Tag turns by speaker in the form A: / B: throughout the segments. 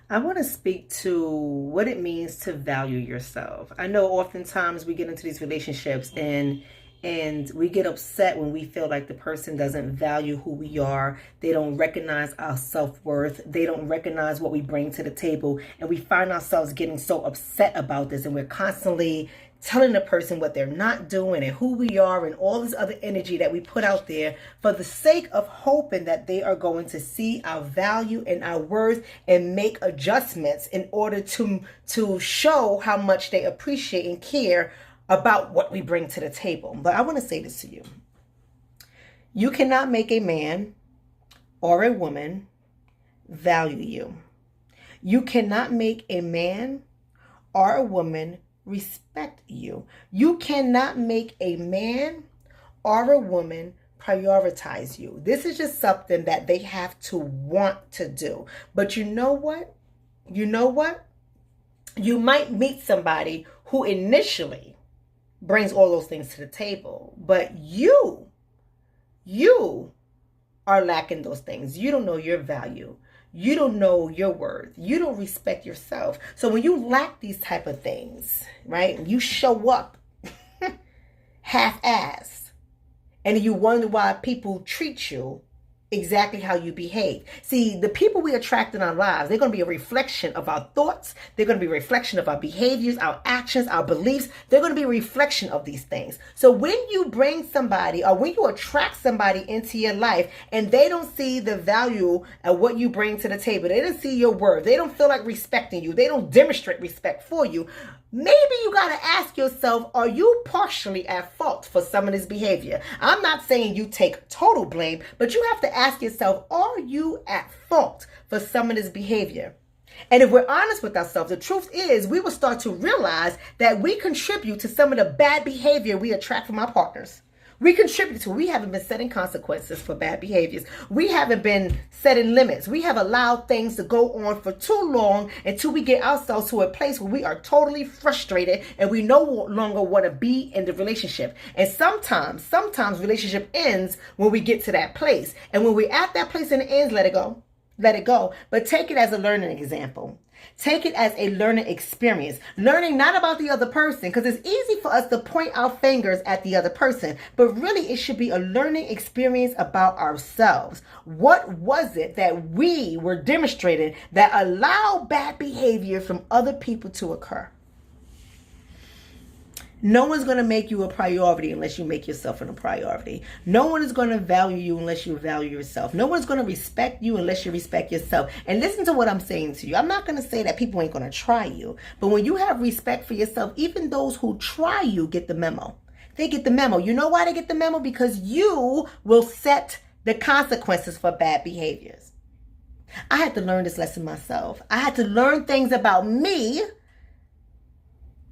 A: I want to speak to what it means to value yourself. I know oftentimes we get into these relationships and we get upset when we feel like the person doesn't value who we are. They don't recognize our self-worth. They don't recognize what we bring to the table. And we find ourselves getting so upset about this, and we're constantly telling the person what they're not doing and who we are and all this other energy that we put out there for the sake of hoping that they are going to see our value and our worth and make adjustments in order to show how much they appreciate and care about what we bring to the table. But I want to say this to you. You cannot make a man or a woman value you. You cannot make a man or a woman respect you. You cannot make a man or a woman prioritize you. This is just something that they have to want to do. But you know what? You know what? You might meet somebody who initially brings all those things to the table, but you are lacking those things. You don't know your value. You don't know your worth. You don't respect yourself. So when you lack these type of things, right, you show up half-assed, and you wonder why people treat you exactly how you behave. See, the people we attract in our lives, they're going to be a reflection of our thoughts. They're going to be a reflection of our behaviors, our actions, our beliefs. They're going to be a reflection of these things. So when you bring somebody or when you attract somebody into your life and they don't see the value of what you bring to the table, they don't see your worth, they don't feel like respecting you, they don't demonstrate respect for you, maybe you got to ask yourself, are you partially at fault for some of this behavior? I'm not saying you take total blame, but you have to ask yourself, are you at fault for some of this behavior? And if we're honest with ourselves, the truth is we will start to realize that we contribute to some of the bad behavior we attract from our partners. We contribute to, we haven't been setting consequences for bad behaviors. We haven't been setting limits. We have allowed things to go on for too long until we get ourselves to a place where we are totally frustrated and we no longer want to be in the relationship. And sometimes relationship ends when we get to that place. And when we're at that place and it ends, let it go. Let it go. But take it as a learning example. Take it as a learning experience. Learning not about the other person, because it's easy for us to point our fingers at the other person, but really it should be a learning experience about ourselves. What was it that we were demonstrating that allowed bad behavior from other people to occur? No one's going to make you a priority unless you make yourself a priority. No one is going to value you unless you value yourself. No one's going to respect you unless you respect yourself. And listen to what I'm saying to you. I'm not going to say that people ain't going to try you. But when you have respect for yourself, even those who try you get the memo. They get the memo. You know why they get the memo? Because you will set the consequences for bad behaviors. I had to learn this lesson myself. I had to learn things about me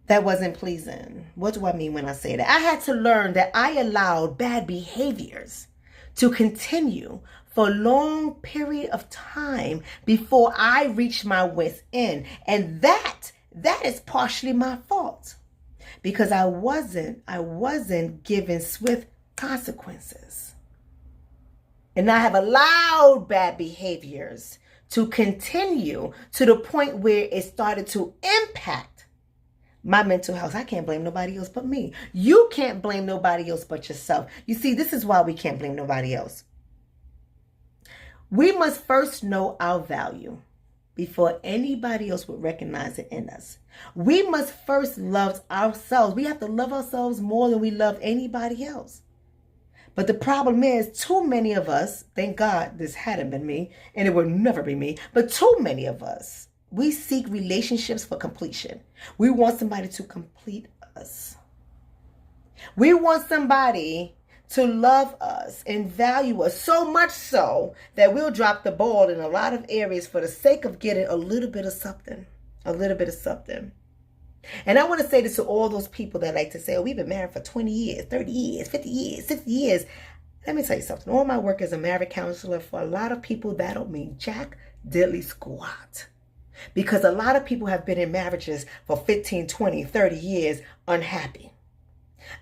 A: that wasn't pleasing. What do I mean when I say that? I had to learn that I allowed bad behaviors to continue for a long period of time before I reached my wit's end. And that is partially my fault because I wasn't given swift consequences. And I have allowed bad behaviors to continue to the point where it started to impact my mental health. I can't blame nobody else but me. You can't blame nobody else but yourself. You see, this is why we can't blame nobody else. We must first know our value before anybody else would recognize it in us. We must first love ourselves. We have to love ourselves more than we love anybody else. But the problem is, too many of us, thank God this hadn't been me, and it will never be me, but too many of us, we seek relationships for completion. We want somebody to complete us. We want somebody to love us and value us so much so that we'll drop the ball in a lot of areas for the sake of getting a little bit of something. A little bit of something. And I want to say this to all those people that like to say, oh, we've been married for 20 years, 30 years, 50 years, 60 years. Let me tell you something. All my work as a marriage counselor, for a lot of people, that don't mean jack diddly squat. Because a lot of people have been in marriages for 15, 20, 30 years unhappy.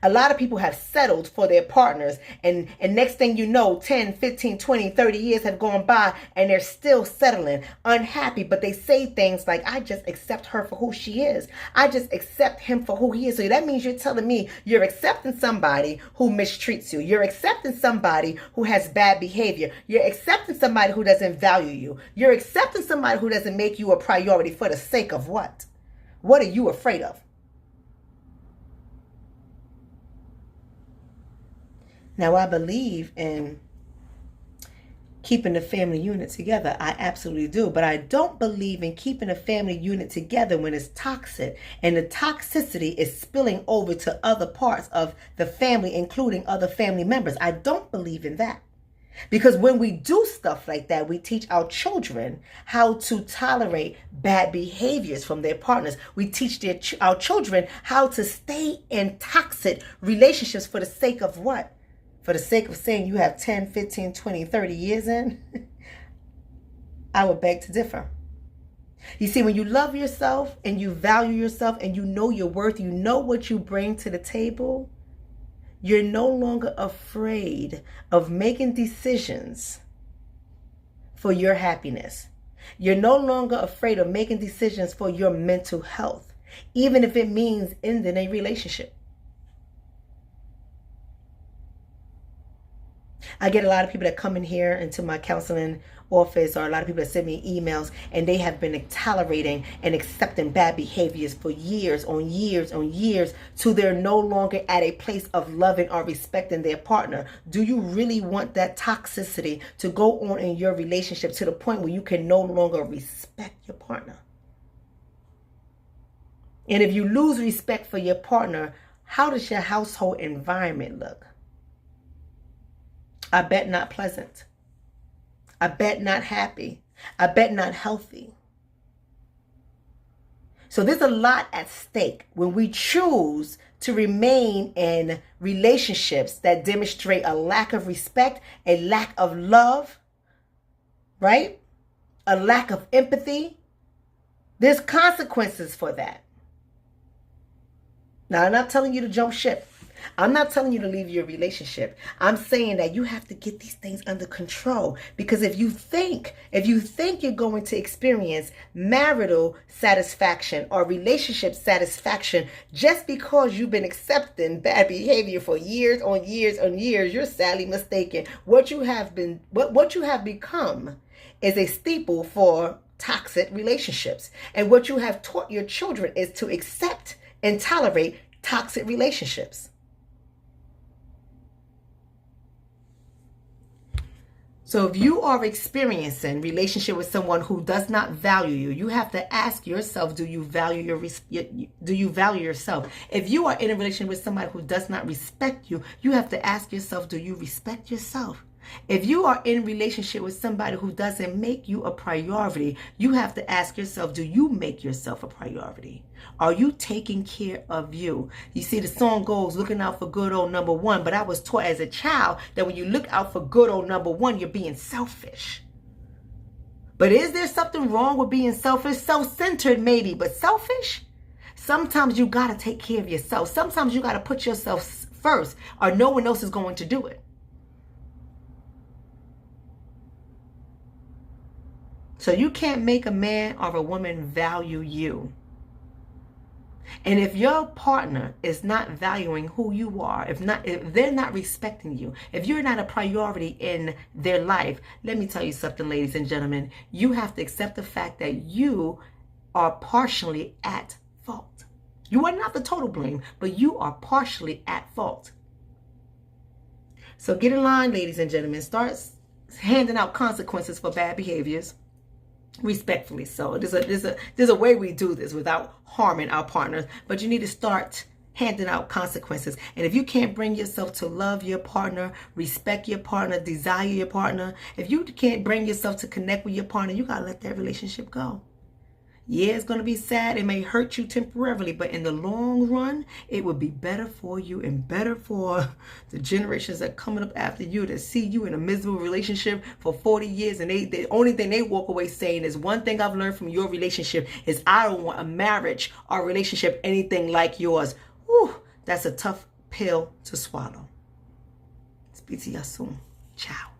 A: A lot of people have settled for their partners, and next thing you know, 10, 15, 20, 30 years have gone by and they're still settling, unhappy, but they say things like, I just accept her for who she is. I just accept him for who he is. So that means you're telling me you're accepting somebody who mistreats you. You're accepting somebody who has bad behavior. You're accepting somebody who doesn't value you. You're accepting somebody who doesn't make you a priority for the sake of what? What are you afraid of? Now, I believe in keeping the family unit together. I absolutely do. But I don't believe in keeping a family unit together when it's toxic and the toxicity is spilling over to other parts of the family, including other family members. I don't believe in that. Because when we do stuff like that, we teach our children how to tolerate bad behaviors from their partners. We teach our children how to stay in toxic relationships for the sake of what? For the sake of saying you have 10, 15, 20, 30 years in? I would beg to differ. You see, when you love yourself and you value yourself and you know your worth, you know what you bring to the table, you're no longer afraid of making decisions for your happiness. You're no longer afraid of making decisions for your mental health, even if it means ending a relationship. I get a lot of people that come in here into my counseling office, or a lot of people that send me emails, and they have been tolerating and accepting bad behaviors for years on years on years, till they're no longer at a place of loving or respecting their partner. Do you really want that toxicity to go on in your relationship to the point where you can no longer respect your partner? And if you lose respect for your partner, how does your household environment look? I bet not pleasant. I bet not happy. I bet not healthy. So there's a lot at stake when we choose to remain in relationships that demonstrate a lack of respect, a lack of love, right? A lack of empathy. There's consequences for that. Now, I'm not telling you to jump ship. I'm not telling you to leave your relationship. I'm saying that you have to get these things under control, because if you think you're going to experience marital satisfaction or relationship satisfaction just because you've been accepting bad behavior for years on years on years, you're sadly mistaken. What you have become is a steeple for toxic relationships. And what you have taught your children is to accept and tolerate toxic relationships. So if you are experiencing relationship with someone who does not value you, you have to ask yourself, do you value yourself? If you are in a relationship with somebody who does not respect you, you have to ask yourself, do you respect yourself? If you are in a relationship with somebody who doesn't make you a priority, you have to ask yourself, do you make yourself a priority? Are you taking care of you? You see, the song goes, looking out for good old number one. But I was taught as a child that when you look out for good old number one, you're being selfish. But is there something wrong with being selfish? Self-centered maybe, but selfish? Sometimes you got to take care of yourself. Sometimes you got to put yourself first, or no one else is going to do it. So you can't make a man or a woman value you. And if your partner is not valuing who you are, if they're not respecting you, if you're not a priority in their life, let me tell you something, ladies and gentlemen, you have to accept the fact that you are partially at fault. You are not the total blame, but you are partially at fault. So get in line, ladies and gentlemen. Start handing out consequences for bad behaviors. Respectfully so. There's a way we do this without harming our partners, but you need to start handing out consequences. And if you can't bring yourself to love your partner, respect your partner, desire your partner, if you can't bring yourself to connect with your partner, you gotta let that relationship go. Yeah, it's going to be sad. It may hurt you temporarily, but in the long run, it will be better for you and better for the generations that are coming up after you, that see you in a miserable relationship for 40 years. And the only thing they walk away saying is, one thing I've learned from your relationship is I don't want a marriage or relationship anything like yours. Whew, that's a tough pill to swallow. Speak to you soon. Ciao.